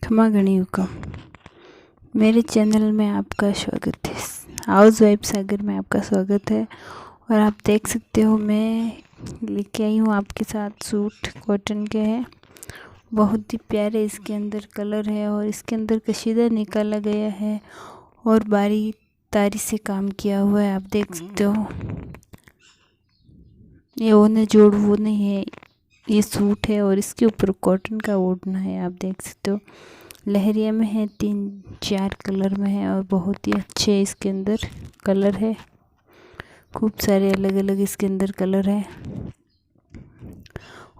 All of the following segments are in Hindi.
खमा गणी हुकम। मेरे चैनल में आपका स्वागत है। हाउस वाइफ सागर में आपका स्वागत है। और आप देख सकते हो मैं लेके आई हूँ आपके साथ सूट कॉटन के हैं। बहुत ही प्यारे इसके अंदर कलर है और इसके अंदर कशीदा निकाला गया है और बारी तारी से काम किया हुआ है। आप देख सकते हो ये ओढ़ने जोड़ वो नहीं है, ये सूट है और इसके ऊपर कॉटन का ओढ़ना है। आप देख सकते हो लहरिया में है, 3-4 कलर में है और बहुत ही अच्छे इसके अंदर कलर है। खूब सारे अलग अलग इसके अंदर कलर है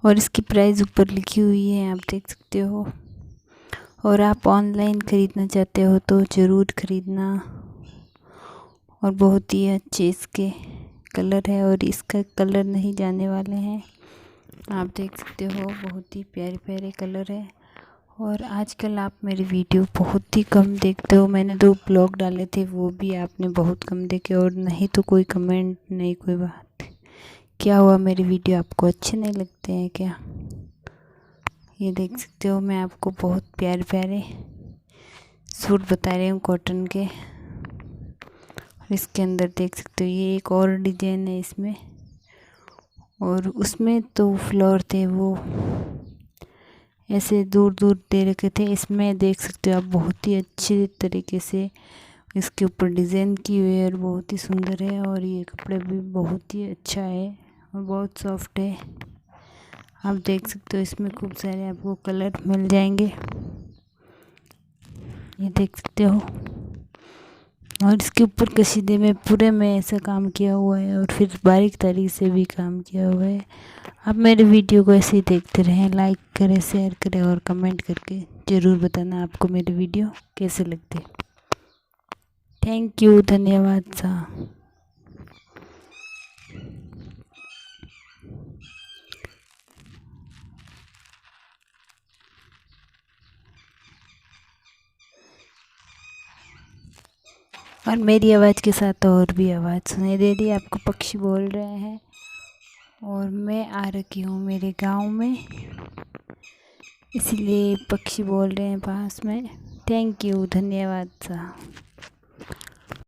और इसकी प्राइस ऊपर लिखी हुई है, आप देख सकते हो। और आप ऑनलाइन ख़रीदना चाहते हो तो ज़रूर ख़रीदना। और बहुत ही अच्छे इसके कलर है और इसका कलर नहीं जाने वाले हैं। आप देख सकते हो बहुत ही प्यारे प्यारे कलर है। और आजकल आप मेरी वीडियो बहुत ही कम देखते हो। मैंने 2 ब्लॉग डाले थे, वो भी आपने बहुत कम देखे और नहीं तो कोई कमेंट नहीं कोई बात। क्या हुआ, मेरी वीडियो आपको अच्छे नहीं लगते हैं क्या? ये देख सकते हो मैं आपको बहुत प्यारे प्यारे सूट बता रही हूँ कॉटन के। इसके अंदर देख सकते हो ये एक और डिजाइन है इसमें, और उसमें तो फ्लावर थे वो ऐसे दूर दूर दे रखे थे। इसमें देख सकते हो आप बहुत ही अच्छे तरीके से इसके ऊपर डिज़ाइन की हुई है और बहुत ही सुंदर है। और ये कपड़े भी बहुत ही अच्छा है और बहुत सॉफ्ट है। आप देख सकते हो इसमें खूब सारे आपको कलर मिल जाएंगे, ये देख सकते हो। और इसके ऊपर कसीदे में पूरे में ऐसा काम किया हुआ है और फिर बारीक तरीके से भी काम किया हुआ है। आप मेरे वीडियो को ऐसे ही देखते रहें, लाइक करें, शेयर करें और कमेंट करके ज़रूर बताना आपको मेरे वीडियो कैसे लगते। थैंक यू, धन्यवाद सा। और मेरी आवाज़ के साथ और भी आवाज़ सुनाई दे रही है, आपको पक्षी बोल रहे हैं। और मैं आ रखी हूँ मेरे गांव में, इसलिए पक्षी बोल रहे हैं पास में। थैंक यू, धन्यवाद सा।